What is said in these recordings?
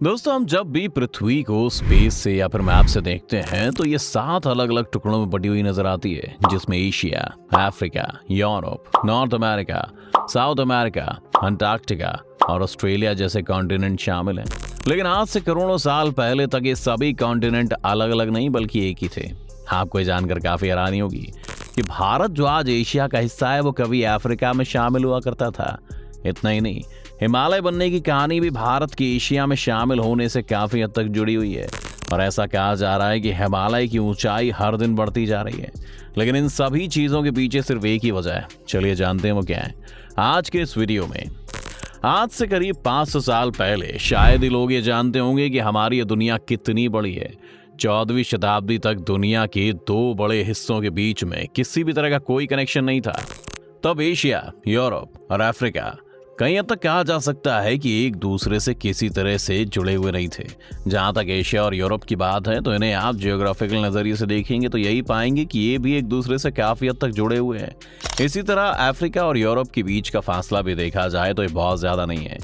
दोस्तों, हम जब भी पृथ्वी को स्पेस से या फिर मैप से देखते हैं तो ये 7 अलग अलग टुकड़ों में बटी हुई नजर आती है, जिसमें Asia, Africa, Europe, north America, south America, Antarctica और ऑस्ट्रेलिया जैसे कॉन्टिनेंट शामिल हैं। लेकिन आज से करोड़ों साल पहले तक ये सभी कॉन्टिनेंट अलग अलग नहीं बल्कि एक ही थे। आपको ये जानकर काफी हैरानी होगी कि भारत जो आज एशिया का हिस्सा है वो कभी अफ्रीका में शामिल हुआ करता था। इतना ही नहीं, हिमालय बनने की कहानी भी भारत की एशिया में शामिल होने से काफी हद तक जुड़ी हुई है और ऐसा कहा जा रहा है कि हिमालय की ऊंचाई हर दिन बढ़ती जा रही है। लेकिन इन सभी चीजों के पीछे सिर्फ एक ही वजह है। चलिए जानते हैं वो क्या है आज के इस वीडियो में। आज से करीब 500 साल पहले शायद ही लोग ये जानते होंगे कि हमारी ये दुनिया कितनी बड़ी है। 14वीं शताब्दी तक दुनिया के 2 बड़े हिस्सों के बीच में किसी भी तरह का कोई कनेक्शन नहीं था। तब एशिया, यूरोप और अफ्रीका कहीं हद तक कहा जा सकता है कि एक दूसरे से किसी तरह से जुड़े हुए नहीं थे। जहां तक एशिया और यूरोप की बात है तो इन्हें आप जियोग्राफिकल नजरिए से देखेंगे तो यही पाएंगे कि ये भी एक दूसरे से काफी हद तक जुड़े हुए हैं। इसी तरह अफ्रीका और यूरोप के बीच का फासला भी देखा जाए तो ये बहुत ज्यादा नहीं है।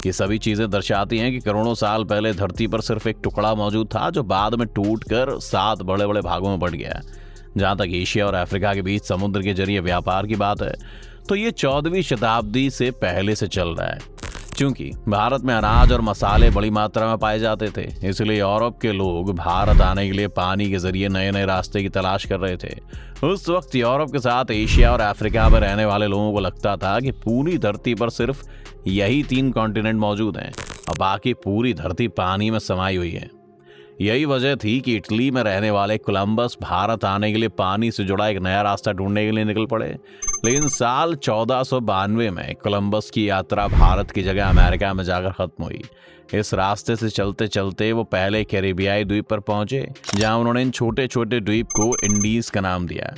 ये सभी चीजें दर्शाती हैं कि करोड़ों साल पहले धरती पर सिर्फ एक टुकड़ा मौजूद था जो बाद में टूटकर 7 बड़े बड़े भागों में बढ़ गया। जहां तक एशिया और अफ्रीका के बीच समुद्र के जरिए व्यापार की बात है तो ये 14वीं शताब्दी से पहले से चल रहा है। क्योंकि भारत में अनाज और मसाले बड़ी मात्रा में पाए जाते थे, इसलिए यूरोप के लोग भारत आने के लिए पानी के जरिए नए नए रास्ते की तलाश कर रहे थे। उस वक्त यूरोप के साथ एशिया और अफ्रीका में रहने वाले लोगों को लगता था कि पूरी धरती पर सिर्फ यही 3 कॉन्टिनेंट मौजूद हैं और बाकी पूरी धरती पानी में समाई हुई है। यही वजह थी कि इटली में रहने वाले कोलंबस भारत आने के लिए पानी से जुड़ा एक नया रास्ता ढूंढने के लिए निकल पड़े। लेकिन साल 1492 में कोलंबस की यात्रा भारत की जगह अमेरिका में जाकर खत्म हुई। इस रास्ते से चलते चलते वो पहले कैरिबियाई द्वीप पर पहुंचे, जहां उन्होंने इन छोटे छोटे द्वीप को इंडीज का नाम दिया।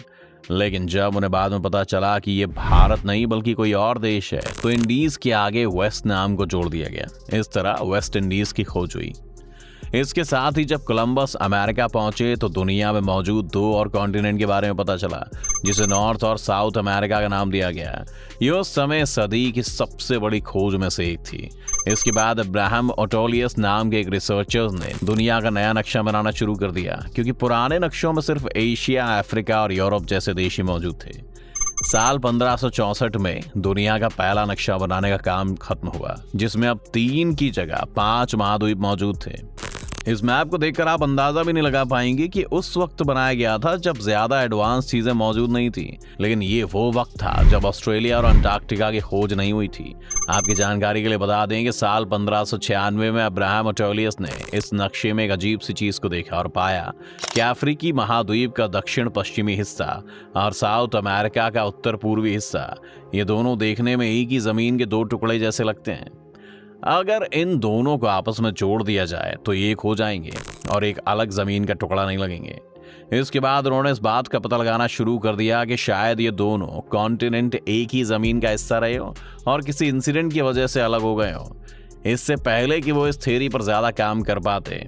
लेकिन जब उन्हें बाद में पता चला कि ये भारत नहीं बल्कि कोई और देश है तो इंडीज के आगे वेस्ट नाम को जोड़ दिया गया। इस तरह वेस्ट इंडीज की खोज हुई। इसके साथ ही जब कोलंबस अमेरिका पहुंचे तो दुनिया में मौजूद 2 और कॉन्टिनेंट के बारे में पता चला, जिसे नॉर्थ और साउथ अमेरिका का नाम दिया गया। ये उस समय सदी की सबसे बड़ी खोज में से एक थी। इसके बाद अब्राहम ओटोलियस नाम के एक रिसर्चर्स ने दुनिया का नया नक्शा बनाना शुरू कर दिया, क्योंकि पुराने नक्शों में सिर्फ एशिया, अफ्रीका और यूरोप जैसे देश ही मौजूद थे। साल 1564 में दुनिया का पहला नक्शा बनाने का काम खत्म हुआ, जिसमें अब 3 की जगह 5 महाद्वीप मौजूद थे। इस मैप को देखकर आप अंदाजा भी नहीं लगा पाएंगे कि उस वक्त बनाया गया था जब ज्यादा एडवांस चीजें मौजूद नहीं थी। लेकिन ये वो वक्त था जब ऑस्ट्रेलिया और अंटार्कटिका की खोज नहीं हुई थी। आपकी जानकारी के लिए बता दें कि साल 1596 में अब्राहम ओटोलियस ने इस नक्शे में एक अजीब सी चीज को देखा और पाया कि अफ्रीकी महाद्वीप का दक्षिण पश्चिमी हिस्सा और साउथ अमेरिका का उत्तर पूर्वी हिस्सा, ये दोनों देखने में एक ही जमीन के 2 टुकड़े जैसे लगते हैं। अगर इन दोनों को आपस में जोड़ दिया जाए तो एक हो जाएंगे और एक अलग जमीन का टुकड़ा नहीं लगेंगे। इसके बाद उन्होंने इस बात का पता लगाना शुरू कर दिया कि शायद ये दोनों कॉन्टिनेंट एक ही जमीन का हिस्सा रहे हो और किसी इंसिडेंट की वजह से अलग हो गए हो, इससे पहले कि वो इस थ्योरी पर ज्यादा काम कर पाते।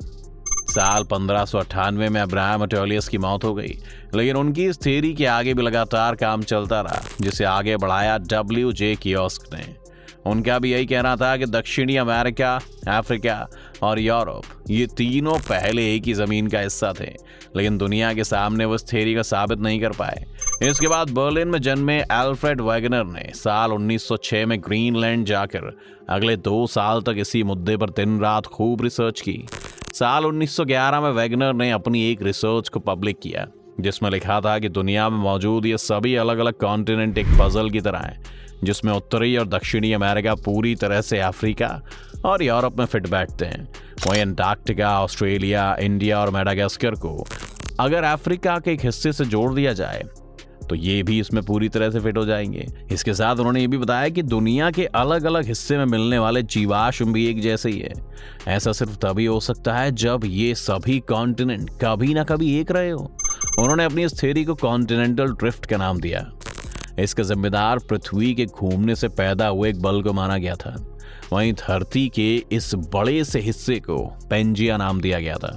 साल 1598 में अब्राहम ओटोलियस की मौत हो गई, लेकिन उनकी इस थ्योरी के आगे भी लगातार काम चलता रहा, जिसे आगे बढ़ाया WJ कियोस्क ने। उनका भी यही कहना था कि दक्षिणी अमेरिका, अफ्रीका और यूरोप, ये तीनों पहले एक ही जमीन का हिस्सा थे, लेकिन दुनिया के सामने वो इस थ्योरी को साबित नहीं कर पाए। इसके बाद बर्लिन में जन्मे अल्फ्रेड वेगनर ने साल 1906 में ग्रीनलैंड जाकर अगले 2 साल तक इसी मुद्दे पर दिन रात खूब रिसर्च की। साल 1911 में वेगनर ने अपनी एक रिसर्च को पब्लिक किया, जिसमें लिखा था कि दुनिया में मौजूद ये सभी अलग अलग कॉन्टिनेंट एक पजल की तरह हैं, जिसमें उत्तरी और दक्षिणी अमेरिका पूरी तरह से अफ्रीका और यूरोप में फिट बैठते हैं। वहीं अंटार्कटिका, ऑस्ट्रेलिया, इंडिया और मेडागास्कर को अगर अफ्रीका के एक हिस्से से जोड़ दिया जाए तो ये भी इसमें पूरी तरह से फिट हो जाएंगे। इसके साथ उन्होंने ये भी बताया कि दुनिया के अलग अलग हिस्से में मिलने वाले जीवाश्म भी एक जैसे ही है। ऐसा सिर्फ तभी हो सकता है जब ये सभी कॉन्टिनेंट कभी ना कभी एक रहे हो। उन्होंने अपनी इस थ्योरी को कॉन्टिनेंटल ड्रिफ्ट का नाम दिया। इसका जिम्मेदार पृथ्वी के घूमने से पैदा हुए एक बल को माना गया था। वहीं धरती के इस बड़े से हिस्से को पेंजिया नाम दिया गया था।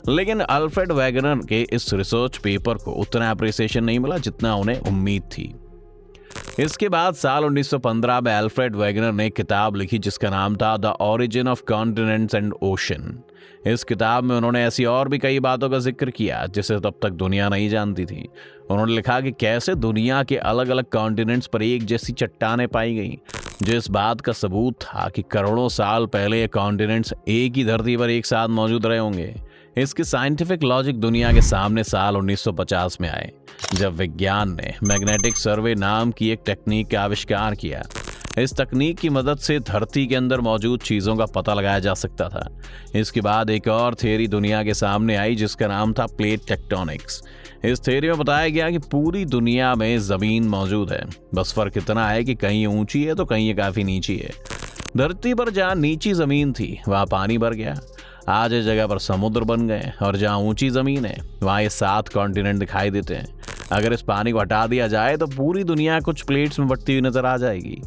लेकिन अल्फ्रेड वेगनर के इस रिसर्च पेपर को उतना अप्रिसिएशन नहीं मिला जितना उन्हें उम्मीद थी। इसके बाद साल 1915 में अल्फ्रेड वेगनर ने एक किताब लिखी जिसका नाम था the origin of continents and ocean. इस किताब में उन्होंने ऐसी और भी कई बातों का जिक्र किया जिसे तब तक दुनिया नहीं जानती थी। उन्होंने लिखा कि कैसे दुनिया के अलग अलग कॉन्टिनेंट्स पर एक जैसी चट्टानें पाई गई, जो इस बात का सबूत था कि करोड़ों साल पहले ये कॉन्टिनेंट्स एक ही धरती पर एक साथ मौजूद रहे होंगे। इसकी साइंटिफिक लॉजिक दुनिया के सामने साल 1950 में आए, जब विज्ञान ने मैग्नेटिक सर्वे नाम की एक टेक्निक का आविष्कार किया। इस तकनीक की मदद से धरती के अंदर मौजूद चीज़ों का पता लगाया जा सकता था। इसके बाद एक और थियरी दुनिया के सामने आई जिसका नाम था प्लेट टेक्टोनिक्स। इस थियरी में बताया गया कि पूरी दुनिया में ज़मीन मौजूद है, बस फर्क इतना है कि कहीं ऊंची है तो कहीं ये काफ़ी नीची है। धरती पर जहाँ नीची ज़मीन थी वहाँ पानी भर गया, आज इस जगह पर समुद्र बन गए, और जहाँ ऊंची ज़मीन है वहाँ ये 7 कॉन्टिनेंट दिखाई देते हैं। अगर इस पानी को हटा दिया जाए तो पूरी दुनिया कुछ प्लेट्स में बंटती हुई नजर आ जाएगी।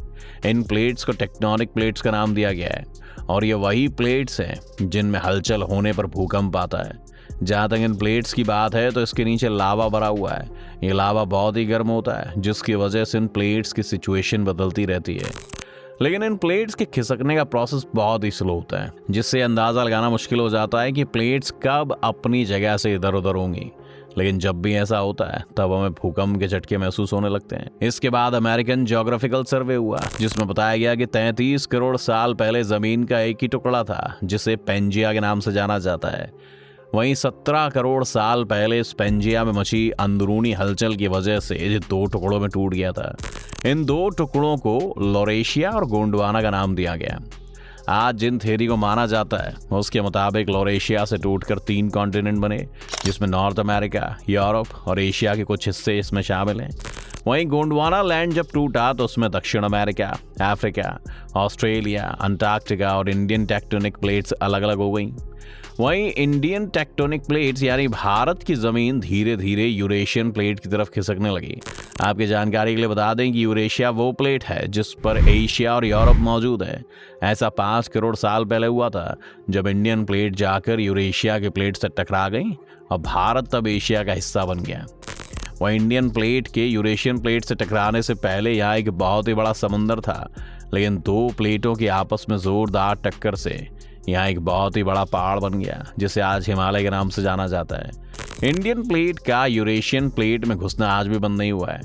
इन प्लेट्स को टेक्टोनिक प्लेट्स का नाम दिया गया है, और ये वही प्लेट्स हैं जिनमें हलचल होने पर भूकंप आता है। जहाँ तक इन प्लेट्स की बात है तो इसके नीचे लावा भरा हुआ है। ये लावा बहुत ही गर्म होता है, जिसकी वजह से इन प्लेट्स की सिचुएशन बदलती रहती है। लेकिन इन प्लेट्स के खिसकने का प्रोसेस बहुत ही स्लो होता है, जिससे अंदाज़ा लगाना मुश्किल हो जाता है कि प्लेट्स कब अपनी जगह से इधर उधर होंगी। लेकिन जब भी ऐसा होता है तब हमें भूकंप के झटके महसूस होने लगते हैं। इसके बाद अमेरिकन ज्योग्राफिकल सर्वे हुआ जिसमें बताया गया कि 33 करोड़ साल पहले ज़मीन का एक ही टुकड़ा था जिसे पेंजिया के नाम से जाना जाता है। वहीं 17 करोड़ साल पहले इस पेंजिया में मची अंदरूनी हलचल की वजह से ये 2 टुकड़ों में टूट गया था। इन 2 टुकड़ों को लॉरेशिया और गोंडवाना का नाम दिया गया। आज जिन थ्योरी को माना जाता है उसके मुताबिक लॉरेशिया से टूटकर 3 कॉन्टिनेंट बने, जिसमें नॉर्थ अमेरिका, यूरोप और एशिया के कुछ हिस्से इसमें शामिल हैं। वहीं गोंडवाना लैंड जब टूटा तो उसमें दक्षिण अमेरिका, अफ्रीका, ऑस्ट्रेलिया, अंटार्कटिका और इंडियन टेक्टोनिक प्लेट्स अलग अलग हो गई। वहीं इंडियन टेक्टोनिक प्लेट्स यानी भारत की ज़मीन धीरे धीरे यूरेशियन प्लेट की तरफ खिसकने लगी। आपकी जानकारी के लिए बता दें कि यूरेशिया वो प्लेट है जिस पर एशिया और यूरोप मौजूद है। ऐसा 5 करोड़ साल पहले हुआ था, जब इंडियन प्लेट जाकर यूरेशिया के प्लेट से टकरा गई और भारत तब एशिया का हिस्सा बन गया। वहीं इंडियन प्लेट के यूरेशियन प्लेट से टकराने से पहले यहाँ एक बहुत ही बड़ा समंदर था, लेकिन 2 प्लेटों की आपस में जोरदार टक्कर से यहाँ एक बहुत ही बड़ा पहाड़ बन गया, जिसे आज हिमालय के नाम से जाना जाता है। इंडियन प्लेट का यूरेशियन प्लेट में घुसना आज भी बंद नहीं हुआ है।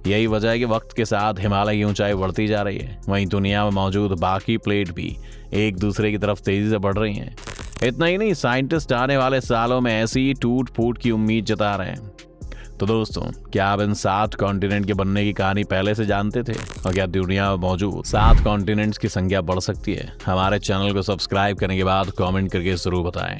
यही वजह है कि वक्त के साथ हिमालय की ऊंचाई बढ़ती जा रही है। वहीं दुनिया में मौजूद बाकी प्लेट भी एक दूसरे की तरफ तेजी से बढ़ रही हैं। इतना ही नहीं, साइंटिस्ट आने वाले सालों में ऐसी ही टूट फूट की उम्मीद जता रहे हैं। तो दोस्तों, क्या आप इन 7 कॉन्टिनेंट के बनने की कहानी पहले से जानते थे? और क्या दुनिया में मौजूद 7 कॉन्टिनेंट्स की संख्या बढ़ सकती है? हमारे चैनल को सब्सक्राइब करने के बाद कमेंट करके जरूर बताएं।